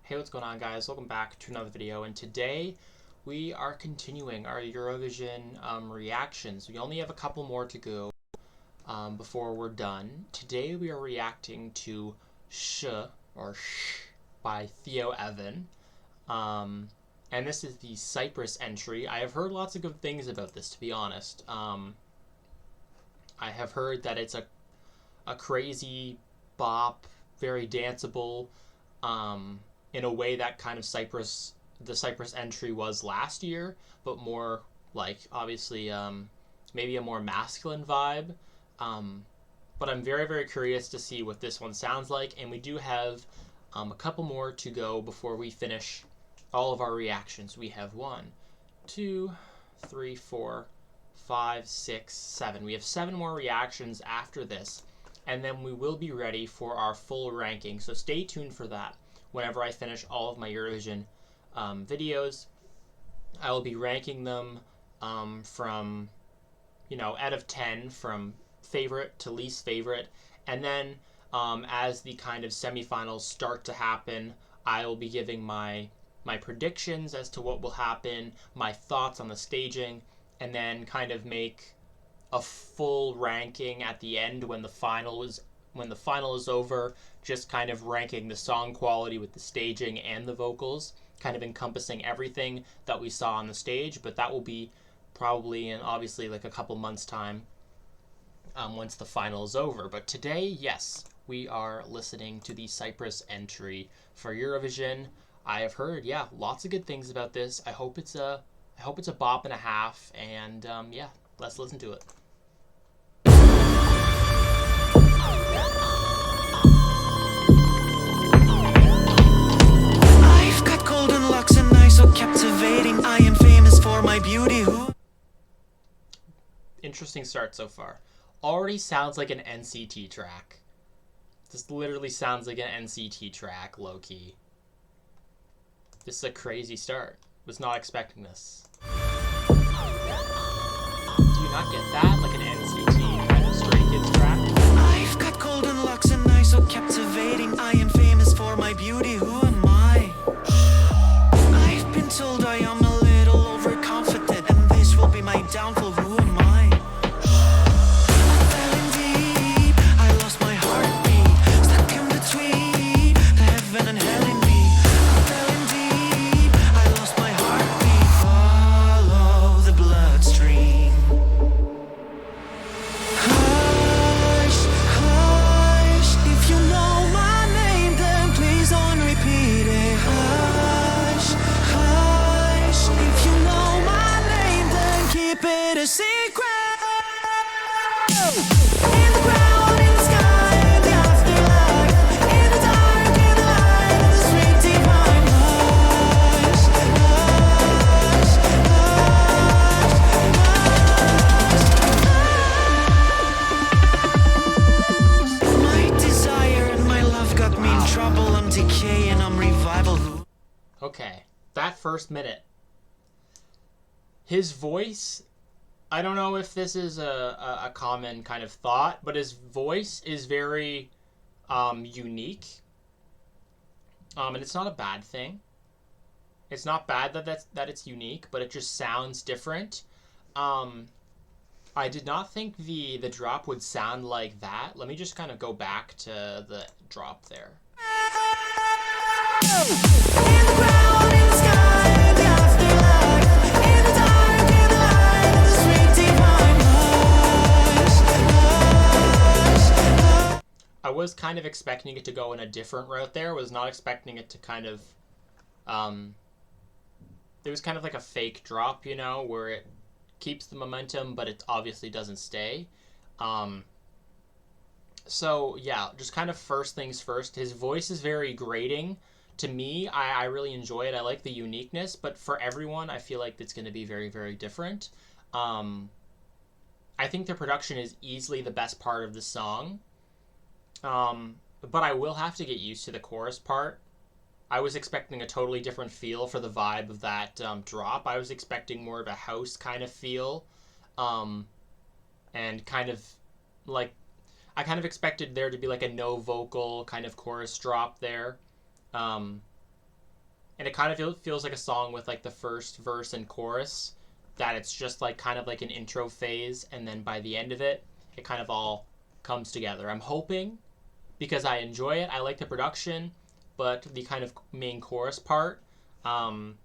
Hey, what's going on, guys? Welcome back to another video, and today we are continuing our Eurovision reactions. We only have a couple more to go before we're done. Today we are reacting to Sh, or Sh, by Theo Evan. And this is the Cyprus entry. I have heard lots of good things about this, to be honest. I have heard that it's a crazy bop, very danceable, in a way that kind of the Cyprus entry was last year, but more like, obviously, maybe a more masculine vibe. But I'm very, very curious to see what this one sounds like, and we do have a couple more to go before we finish all of our reactions. We have 1, 2, 3, 4, 5, 6, 7. We have 7 more reactions after this, and then we will be ready for our full ranking, so stay tuned for that. Whenever I finish all of my Eurovision videos, I will be ranking them from, out of 10, from favorite to least favorite. And then as the kind of semifinals start to happen, I will be giving my predictions as to what will happen, my thoughts on the staging, and then kind of make a full ranking at the end when the final is over, just kind of ranking the song quality with the staging and the vocals, kind of encompassing everything that we saw on the stage. But that will be probably in obviously like a couple months' time once the final is over. But today, yes, we are listening to the Cyprus entry for Eurovision. I have heard, lots of good things about this. I hope it's a bop and a half, and let's listen to it. Captivating, I am famous for my beauty. Interesting start so far. Already sounds like an NCT track. This literally sounds like an NCT track, low-key. This is a crazy start. Was not expecting this. Do you not get that? Like an NCT kind of Stray Kids track? I've got golden locks and eyes so captivating. I am famous for my beauty. Who am I? I've been told I am a little overconfident, and this will be my downfall. Who am I? I fell in deep, I lost my heartbeat, stuck in between the heaven and hell in me. I fell in deep, I lost my heartbeat, follow the bloodstream. Hush, hush, if you know my name, then please don't repeat it. Hush, hush, if you know my name, then keep it a secret. In the ground, in the sky, in the afterlife, in the dark, in the light, in the sweet divine. Hush, hush, hush, hush. My desire and my love got me in trouble. I'm decay and I'm revival. Okay, that first minute. His voice, I don't know if this is a common kind of thought, but his voice is very unique. And it's not a bad thing. It's not bad that it's unique, but it just sounds different. I did not think the drop would sound like that. Let me just kind of go back to the drop there. In the ground, in the sky, in the afterlife, in the dark, in the light, in the sweet divine. Hush, hush, hush. I was kind of expecting it to go in a different route there. Was not expecting it to kind of, it was kind of like a fake drop, where it keeps the momentum, but it obviously doesn't stay. So yeah, just kind of first things first. His voice is very grating. To me, I really enjoy it. I like the uniqueness, but for everyone, I feel like it's going to be very, very different. I think the production is easily the best part of the song. But I will have to get used to the chorus part. I was expecting a totally different feel for the vibe of that drop. I was expecting more of a house kind of feel. And kind of like, I kind of expected there to be like a no vocal kind of chorus drop there. and it kind of feels like a song with like the first verse and chorus, that it's just like kind of like an intro phase, and then by the end of it, it kind of all comes together. I'm hoping, because I enjoy it, I like the production, but the kind of main chorus part kind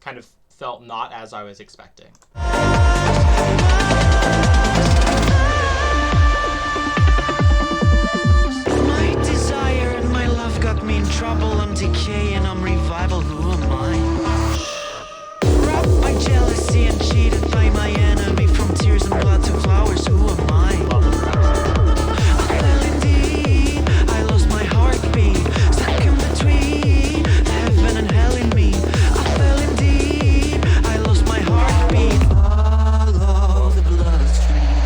of felt not as I was expecting. My desire and my love got me in trouble. I'm decay and I'm revival. Who am I? Robbed by jealousy and cheated by my enemy. From tears and blood to flowers. Who am I? I fell in deep. I lost my heartbeat. Stuck in between heaven and hell in me. I fell in deep. I lost my heartbeat. Follow the bloodstream.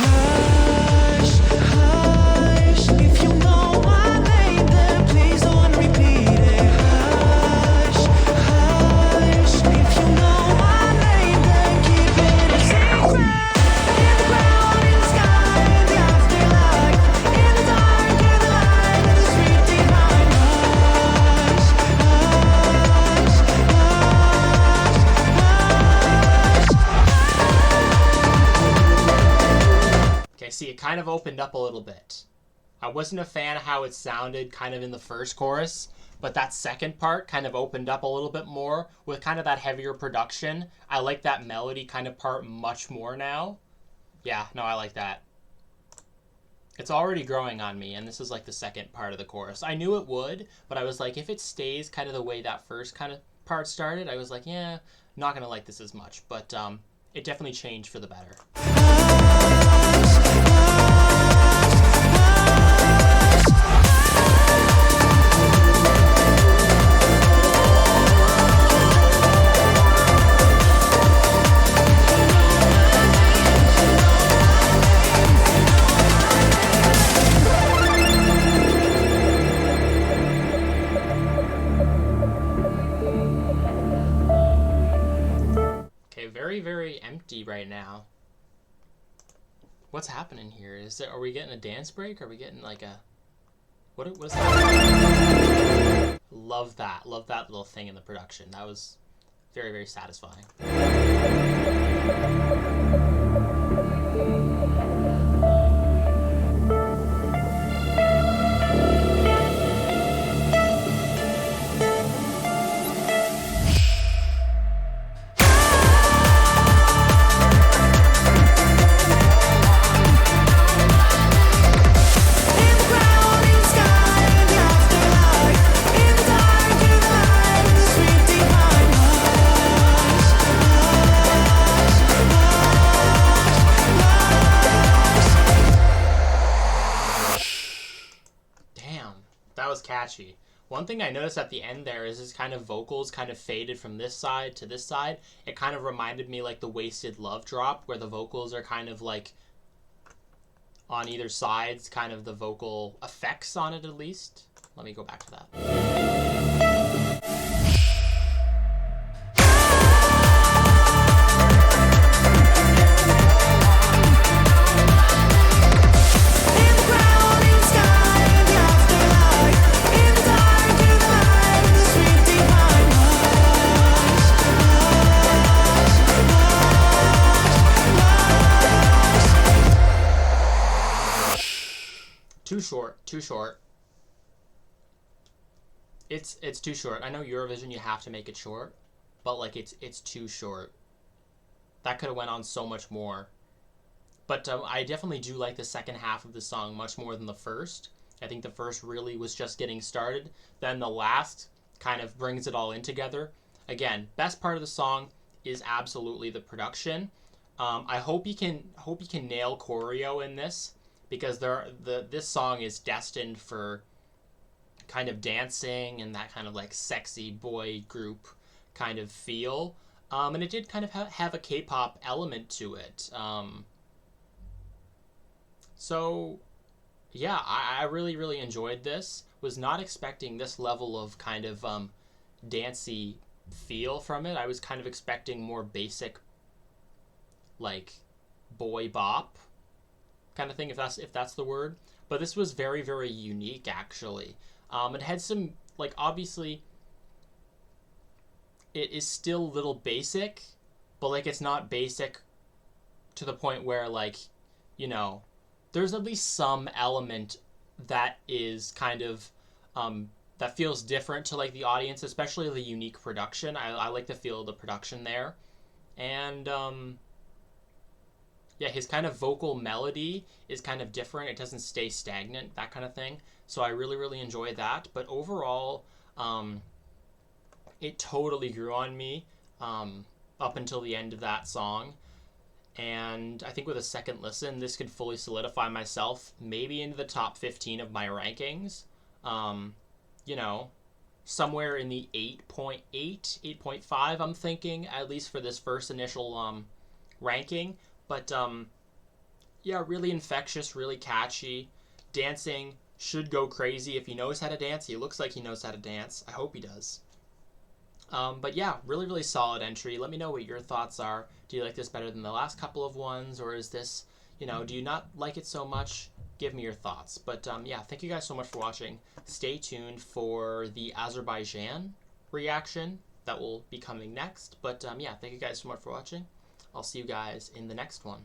Hush, hush. If you know my name, then please don't repeat it. Hush, hush. If you know my name, then keep it a secret. In the ground, in the sky, in the afterlife, in the dark, in the light, in the street behind. Hush, hush, hush. Okay, see, it kind of opened up a little bit. I wasn't a fan of how it sounded kind of in the first chorus, but that second part kind of opened up a little bit more with kind of that heavier production. I like that melody kind of part much more now. Yeah, no, I like that. It's already growing on me, and this is like the second part of the chorus. I knew it would, but I was like, if it stays kind of the way that first kind of part started, I was like, yeah, not gonna like this as much. But it definitely changed for the better. Okay, very, very empty right now. What's happening here? Are we getting a dance break? Are we getting like a... What is that? Love that. Love that little thing in the production. That was very, very satisfying. Catchy. One thing I noticed at the end there is his kind of vocals kind of faded from this side to this side. It kind of reminded me like the Wasted Love drop, where the vocals are kind of like on either sides, kind of the vocal effects on it at least. Let me go back to that. Too short. It's too short. I know Eurovision, you have to make it short, but like it's too short. That could have went on so much more. But I definitely do like the second half of the song much more than the first. I think the first really was just getting started. Then the last kind of brings it all in together. Again, best part of the song is absolutely the production. I hope he can nail choreo in this, because this song is destined for kind of dancing and that kind of like sexy boy group kind of feel. And it did kind of have a K-pop element to it. So yeah, I really, really enjoyed this. Was not expecting this level of kind of dancey feel from it. I was kind of expecting more basic, like, boy bop kind of thing, if that's the word. But this was very, very unique, actually. It had some, like, obviously it is still a little basic, but like it's not basic to the point where like, you know, there's at least some element that is kind of that feels different to like the audience, especially the unique production. I like the feel of the production there. And yeah, his kind of vocal melody is kind of different. It doesn't stay stagnant, that kind of thing. So I really, really enjoy that. But overall, um, it totally grew on me up until the end of that song. And I think with a second listen, this could fully solidify myself maybe into the top 15 of my rankings. Um, you know, somewhere in the 8.8, 8.5, I'm thinking, at least for this first initial ranking. But yeah, really infectious, really catchy. Dancing should go crazy if he knows how to dance. He looks like he knows how to dance. I hope he does. But yeah, really, really solid entry. Let me know what your thoughts are. Do you like this better than the last couple of ones, or is this, do you not like it so much? Give me your thoughts. But yeah, thank you guys so much for watching. Stay tuned for the Azerbaijan reaction that will be coming next. But yeah, thank you guys so much for watching. I'll see you guys in the next one.